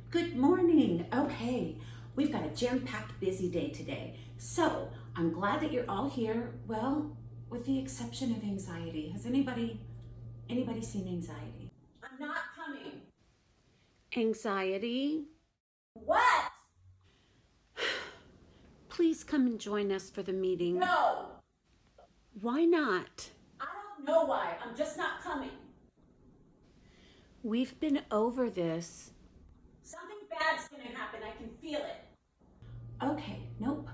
Good morning. Okay, we've got a jam-packed busy day today. So I'm glad that you're all here. Well, with the exception of anxiety. Has anybody seen anxiety? I'm not coming. Anxiety, What? please come and join us for the meeting. No, Why not? I don't know why. I'm just not coming. We've been over this. Something bad's gonna happen. I can feel it. Okay, nope,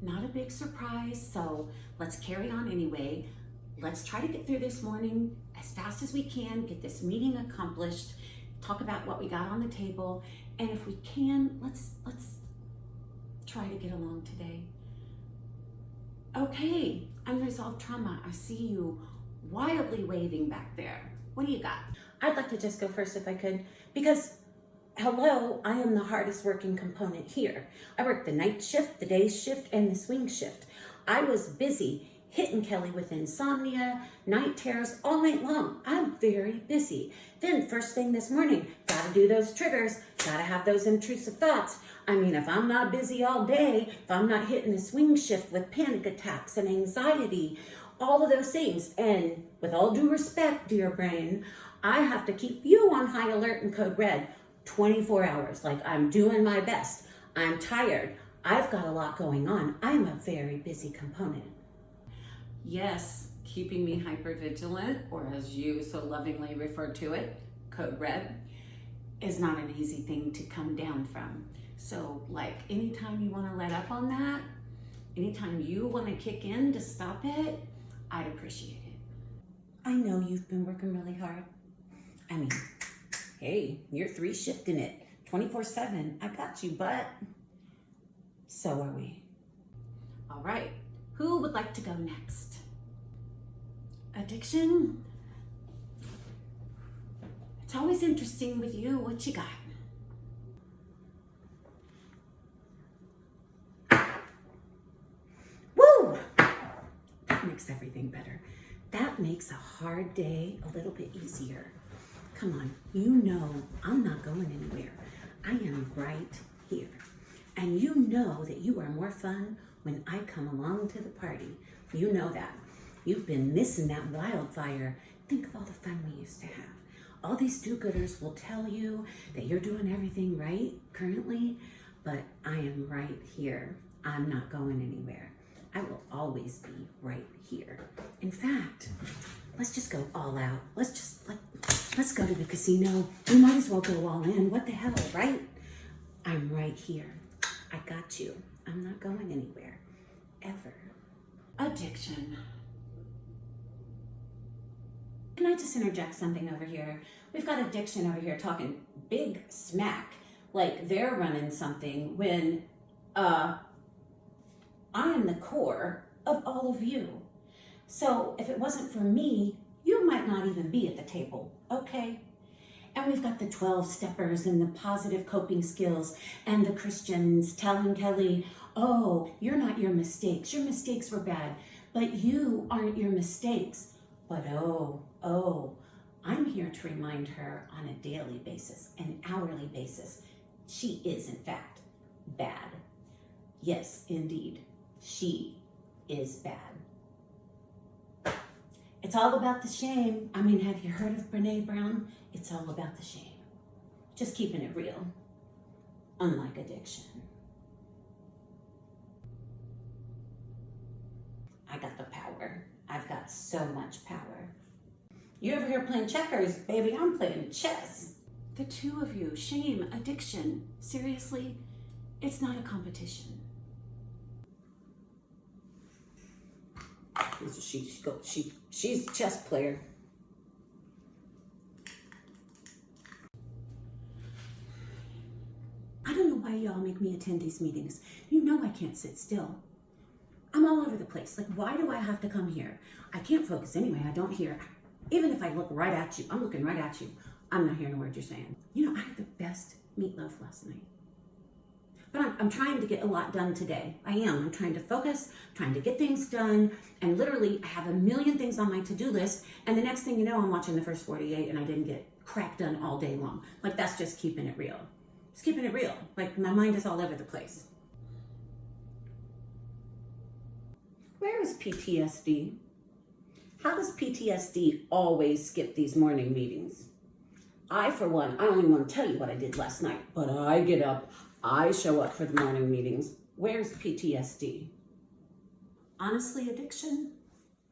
not a big surprise, so let's carry on anyway. Let's try to get through this morning as fast as we can, get this meeting accomplished, talk about what we got on the table, and if we can, let's try to get along today. Okay, unresolved trauma, I see you wildly waving back there. What do you got? I'd like to just go first if I could, because hello, I am the hardest working component here. I work the night shift, the day shift, and the swing shift. I was busy hitting Kelly with insomnia, night terrors, all night long. I'm very busy. Then first thing this morning, gotta do those triggers, gotta have those intrusive thoughts. I mean, if I'm not busy all day, if I'm not hitting the swing shift with panic attacks and anxiety, all of those things, and with all due respect, dear brain, I have to keep you on high alert and code red 24 hours. Like, I'm doing my best. I'm tired. I've got a lot going on. I'm a very busy component. Yes, keeping me hypervigilant, or as you so lovingly refer to it, code red, is not an easy thing to come down from. So, like, anytime you want to let up on that, anytime you want to kick in to stop it, I'd appreciate it. I know you've been working really hard. I mean, hey, you're three shifting it 24/7. I got you, but so are we. All right, who would like to go next? Addiction? It's always interesting with you. What you got? Woo! That makes everything better. That makes a hard day a little bit easier. Come on, you know I'm not going anywhere. I am right here. And you know that you are more fun when I come along to the party. You know that. You've been missing that wildfire. Think of all the fun we used to have. All these do-gooders will tell you that you're doing everything right currently, but I am right here. I'm not going anywhere. I will always be right here. In fact, let's just go all out. Let's go to the casino. We might as well go all in. What the hell, right? I'm right here. I got you. I'm not going anywhere. Ever. Addiction. Can I just interject something over here? We've got addiction over here talking big smack, like they're running something when I am the core of all of you. So if it wasn't for me, you might not even be at the table, okay? And we've got the 12 steppers and the positive coping skills and the Christians telling Kelly, oh, you're not your mistakes. Your mistakes were bad, but you aren't your mistakes. But oh, I'm here to remind her on a daily basis, an hourly basis. She is, in fact, bad. Yes, indeed, she is bad. It's all about the shame. I mean, have you heard of Brene Brown? It's all about the shame. Just keeping it real, unlike addiction. I got the power. I've got so much power. You over here playing checkers, baby, I'm playing chess. The two of you, shame, addiction. Seriously, it's not a competition. She's a chess player. I don't know why y'all make me attend these meetings. You know I can't sit still. I'm all over the place. Like, why do I have to come here? I can't focus anyway. I don't hear. Even if I look right at you, I'm looking right at you. I'm not hearing a word you're saying. You know, I had the best meatloaf last night. But I'm trying to get a lot done today. I am. I'm trying to focus, trying to get things done. And literally, I have a million things on my to-do list. And the next thing you know, I'm watching the first 48 and I didn't get crap done all day long. Like, that's just keeping it real. Just keeping it real. Like, my mind is all over the place. Where is PTSD? How does PTSD always skip these morning meetings? I, for one, I don't even want to tell you what I did last night, but I get up, I show up for the morning meetings. Where's PTSD? Honestly, addiction,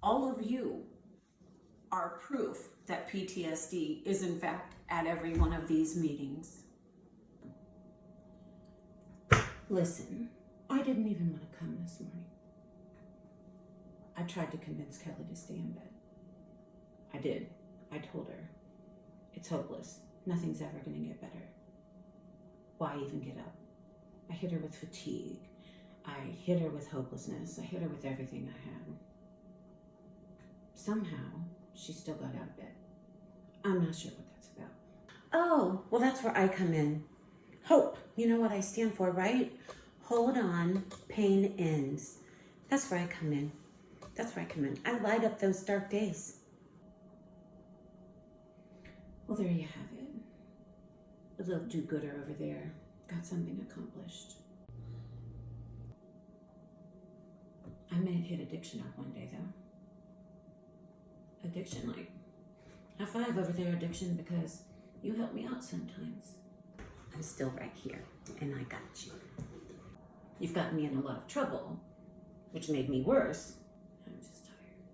all of you are proof that PTSD is in fact at every one of these meetings. Listen, I didn't even want to come this morning. I tried to convince Kelly to stay in bed. I did. I told her, it's hopeless. Nothing's ever going to get better. Why even get up? I hit her with fatigue. I hit her with hopelessness. I hit her with everything I had. Somehow, she still got out of bed. I'm not sure what that's about. Oh, well, that's where I come in. Hope. You know what I stand for, right? Hold on, pain ends. That's where I come in. That's where I come in. I light up those dark days. Well, there you have it. A little do-gooder over there. Got something accomplished. I may have hit addiction up one day, though. Addiction, like, high five over there, addiction, because you help me out sometimes. I'm still right here, and I got you. You've gotten me in a lot of trouble, which made me worse. I'm just tired.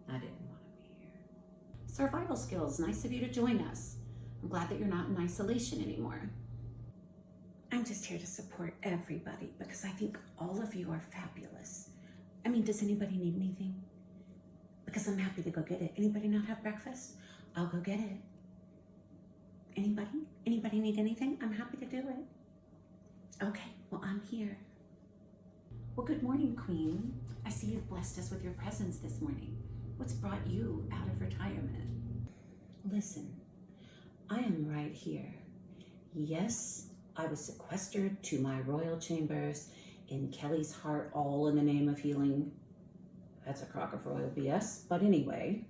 I didn't want to be here. Survival skills, nice of you to join us. I'm glad that you're not in isolation anymore. I'm just here to support everybody because I think all of you are fabulous. I mean, does anybody need anything? Because I'm happy to go get it. Anybody not have breakfast? I'll go get it. Anybody? Anybody need anything? I'm happy to do it. Okay, well, I'm here. Well, good morning, Queen. I see you've blessed us with your presence this morning. What's brought you out of retirement? Listen, I am right here. Yes, I was sequestered to my royal chambers in Kelly's heart, all in the name of healing. That's a crock of royal BS. But anyway,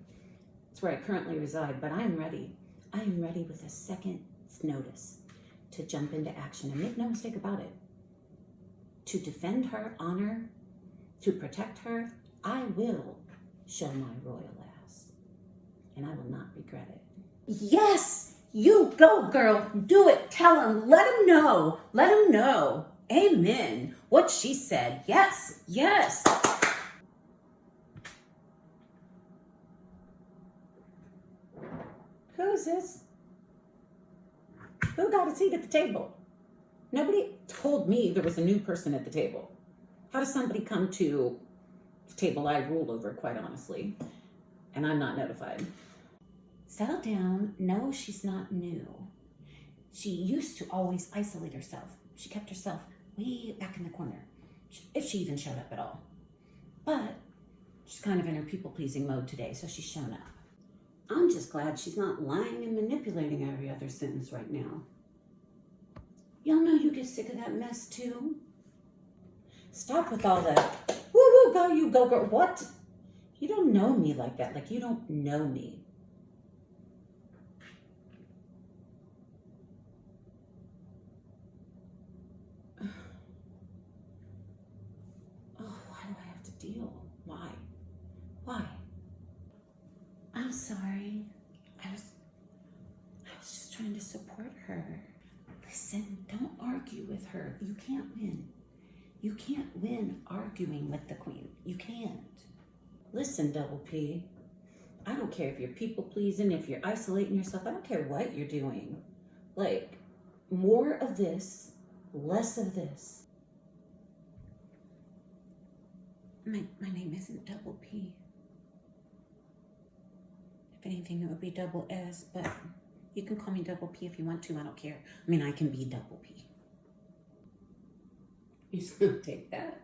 it's where I currently reside, but I am ready. I am ready with a second's notice to jump into action, and make no mistake about it. To defend her honor, to protect her, I will show my royal ass, and I will not regret it. Yes, you go, girl. Do it. Tell him. Let him know. Let him know. Amen. What she said. Yes, yes. Who is this? Who got a seat at the table? Nobody told me there was a new person at the table. How does somebody come to the table I rule over, quite honestly, and I'm not notified? Settle down. No, she's not new. She used to always isolate herself. She kept herself way back in the corner, if she even showed up at all. But she's kind of in her people-pleasing mode today, so she's shown up. I'm just glad she's not lying and manipulating every other sentence right now. Y'all know you get sick of that mess too? Stop with all that, woo-woo, go you, go girl. What? You don't know me like that, like you don't know me. Oh, why do I have to deal? Why? Why? I'm sorry. I was just trying to support her. Listen, don't argue with her. You can't win. You can't win arguing with the queen. You can't. Listen, Double P. I don't care if you're people pleasing, if you're isolating yourself. I don't care what you're doing. Like, more of this, less of this. My name isn't Double P. If anything, it would be Double S, but you can call me Double P if you want to. I don't care. I mean, I can be Double P. You just gonna take that?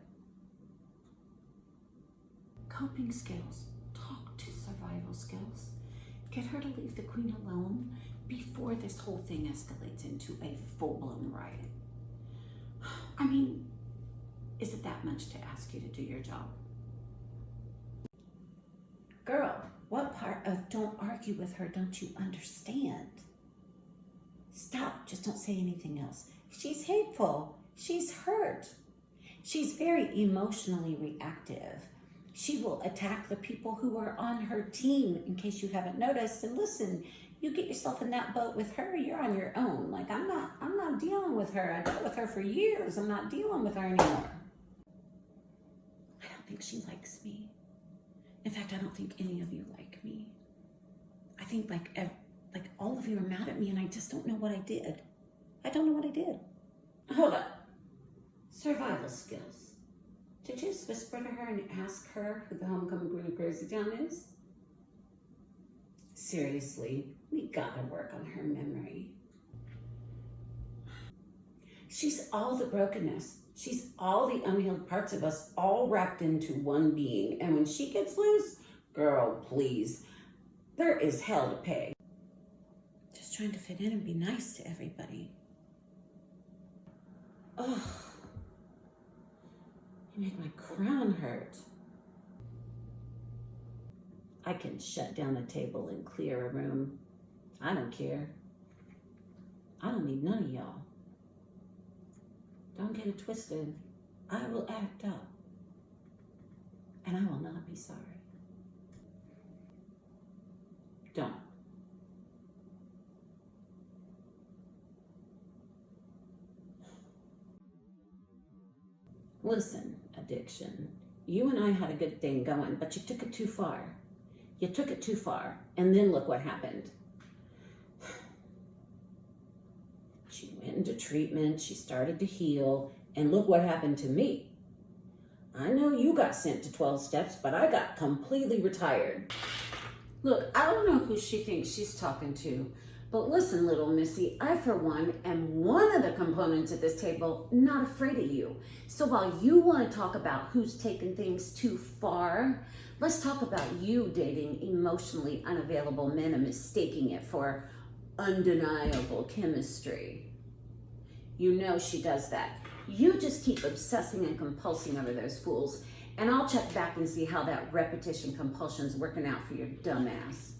Coping skills. Talk to survival skills. Get her to leave the queen alone before this whole thing escalates into a full-blown riot. I mean, is it that much to ask you to do your job? Girl, what part of don't argue with her don't you understand? Stop. Just don't say anything else. She's hateful. She's hurt. She's very emotionally reactive. She will attack the people who are on her team, in case you haven't noticed. And listen, you get yourself in that boat with her, you're on your own. Like, I'm not dealing with her. I dealt with her for years. I'm not dealing with her anymore. I don't think she likes me. In fact, I don't think any of you like me. I think like all of you are mad at me, and I just don't know what I did. I don't know what I did. Hold up. Survival skills. Did you just whisper to her and ask her who the homecoming queen of Crazy Town is? Seriously, we gotta work on her memory. She's all the brokenness. She's all the unhealed parts of us, all wrapped into one being. And when she gets loose, girl, please, there is hell to pay. Just trying to fit in and be nice to everybody. Oh, you make my crown hurt. I can shut down a table and clear a room. I don't care. I don't need none of y'all. Don't get it twisted. I will act up. And I will not be sorry. Don't. Listen, addiction. You and I had a good thing going, but you took it too far. You took it too far, and then look what happened. She went into treatment, she started to heal, and look what happened to me. I know you got sent to 12 steps, but I got completely retired. Look, I don't know who she thinks she's talking to, but listen, little missy, I for one am one of the components at this table not afraid of you. So while you want to talk about who's taken things too far, let's talk about you dating emotionally unavailable men and mistaking it for undeniable chemistry. You know she does that. You just keep obsessing and compulsing over those fools, and I'll check back and see how that repetition compulsion's working out for your dumb ass.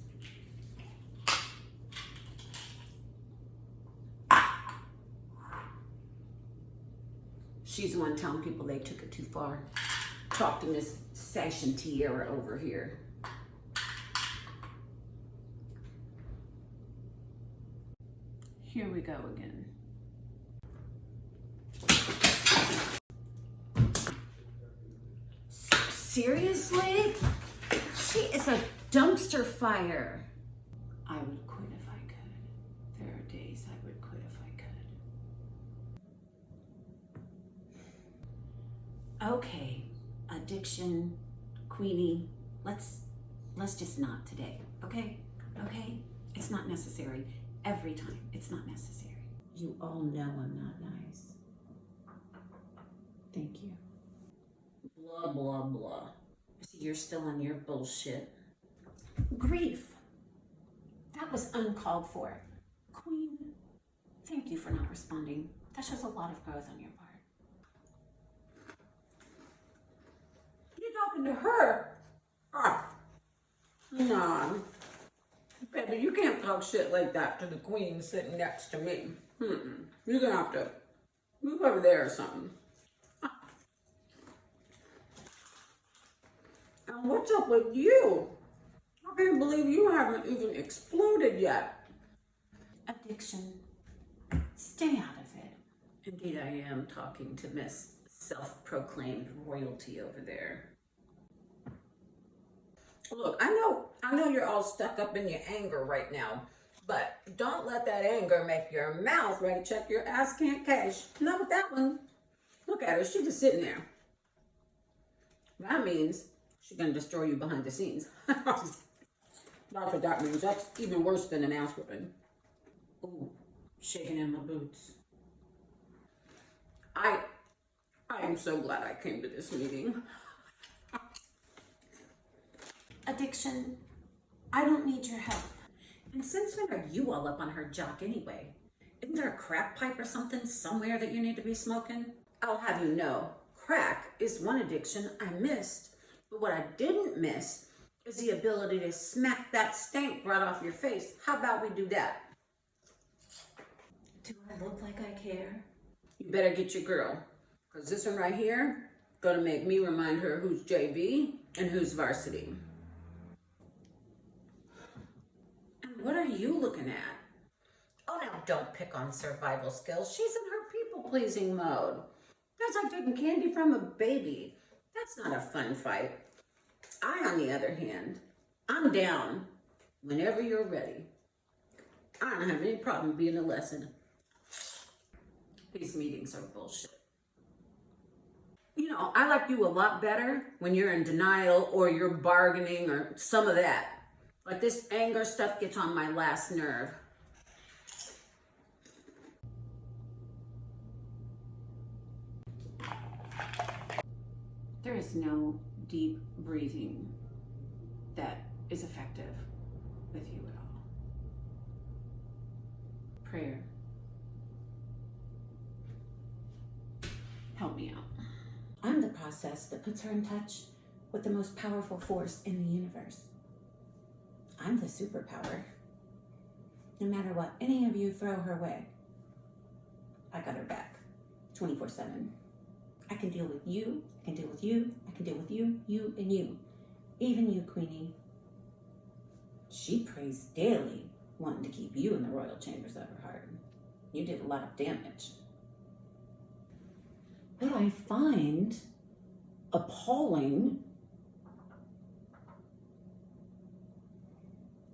She's the one telling people they took it too far. Talk to Miss Session Tierra over here. Here we go again. Seriously? She is a dumpster fire. I would quit if I could. There are days I would quit if I could. Okay, addiction, Queenie, let's just not today, okay? Okay? It's not necessary. Every time, it's not necessary. You all know I'm not nice. Thank you. Blah, blah, blah. See, you're still on your bullshit. Grief. That was uncalled for. Queen, thank you for not responding. That shows a lot of growth on your part. You're talking to her? Nah. Baby, you can't talk shit like that to the queen sitting next to me. You're gonna have to move over there or something. And what's up with you? I can't believe you haven't even exploded yet. Addiction. Stay out of it. Indeed, I am talking to Miss Self-Proclaimed Royalty over there. Look, I know you're all stuck up in your anger right now, but don't let that anger make your mouth ready to check your ass can't cash. Not with that one. Look at her, she's just sitting there. That means she's gonna destroy you behind the scenes. That's what that means. That's even worse than an ass whipping. Ooh, shaking in my boots. I am so glad I came to this meeting. Addiction, I don't need your help. And since when are you all up on her jock anyway? Isn't there a crack pipe or something somewhere that you need to be smoking? I'll have you know, crack is one addiction I missed. But what I didn't miss is the ability to smack that stank right off your face. How about we do that? Do I look like I care? You better get your girl, because this one right here gonna make me remind her who's JV and who's varsity. And what are you looking at? Oh, now don't pick on survival skills. She's in her people-pleasing mode. That's like taking candy from a baby. That's not a fun fight. I, on the other hand, I'm down whenever you're ready. I don't have any problem being a lesson. These meetings are bullshit. You know, I like you a lot better when you're in denial or you're bargaining or some of that. Like this anger stuff gets on my last nerve. There is no deep breathing that is effective with you at all. Prayer. Help me out. I'm the process that puts her in touch with the most powerful force in the universe. I'm the superpower. No matter what any of you throw her way, I got her back 24/7. I can deal with you, I can deal with you, I can deal with you, you, and you. Even you, Queenie. She prays daily, wanting to keep you in the royal chambers of her heart. You did a lot of damage. What I find appalling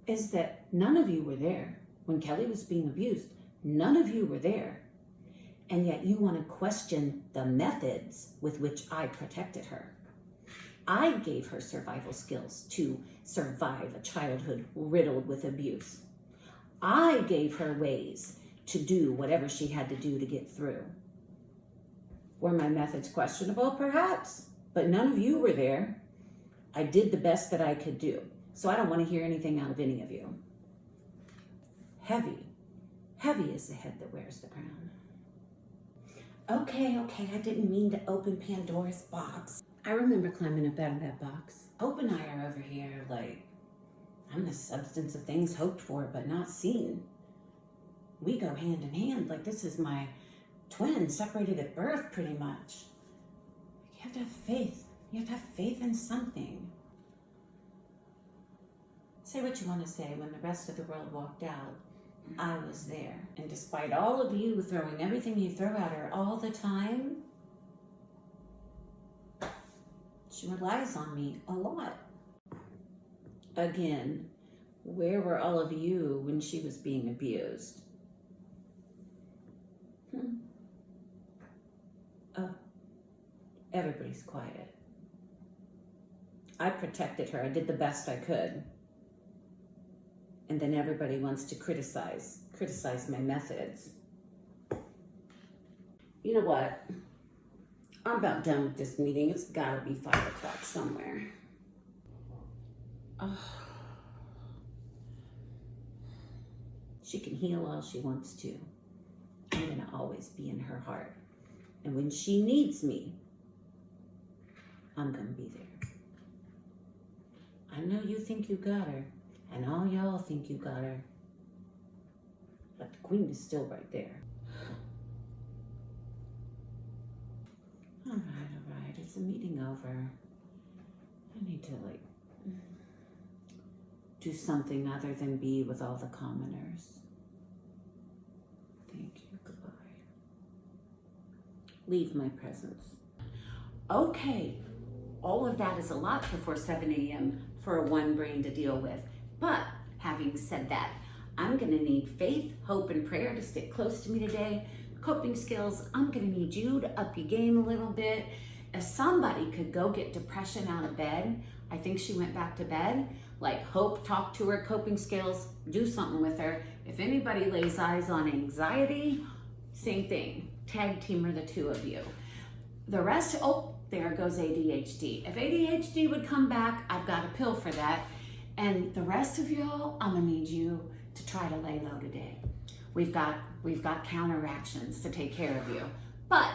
is that none of you were there when Kelly was being abused. None of you were there. And yet you want to question the methods with which I protected her. I gave her survival skills to survive a childhood riddled with abuse. I gave her ways to do whatever she had to do to get through. Were my methods questionable? Perhaps, but none of you were there. I did the best that I could do, so I don't want to hear anything out of any of you. Heavy is the head that wears the crown. Okay, I didn't mean to open Pandora's box. I remember climbing up out of that box. Hope and I are over here like, I'm the substance of things hoped for but not seen. We go hand in hand, like this is my twin separated at birth pretty much. You have to have faith. You have to have faith in something. Say what you want to say. When the rest of the world walked out, I was there. And despite all of you throwing everything you throw at her all the time, she relies on me a lot. Again, where were all of you when she was being abused? Oh, everybody's quiet. I protected her. I did the best I could. And then everybody wants to criticize my methods. You know what? I'm about done with this meeting. It's gotta be 5 o'clock somewhere. Oh. She can heal all she wants to. I'm gonna always be in her heart. And when she needs me, I'm gonna be there. I know you think you got her. And all y'all think you got her. But the queen is still right there. All right. It's a meeting over. I need to, do something other than be with all the commoners. Thank you. Goodbye. Leave my presence. Okay. All of that is a lot before 7 a.m. for one brain to deal with. But having said that, I'm gonna need faith, hope, and prayer to stick close to me today. Coping skills, I'm gonna need you to up your game a little bit. If somebody could go get depression out of bed, I think she went back to bed. Like Hope, talk to her, coping skills, do something with her. If anybody lays eyes on anxiety, same thing. Tag team her, the two of you. The rest, oh, there goes ADHD. If ADHD would come back, I've got a pill for that. And the rest of y'all, I'm gonna need you to try to lay low today. We've got counteractions to take care of you. But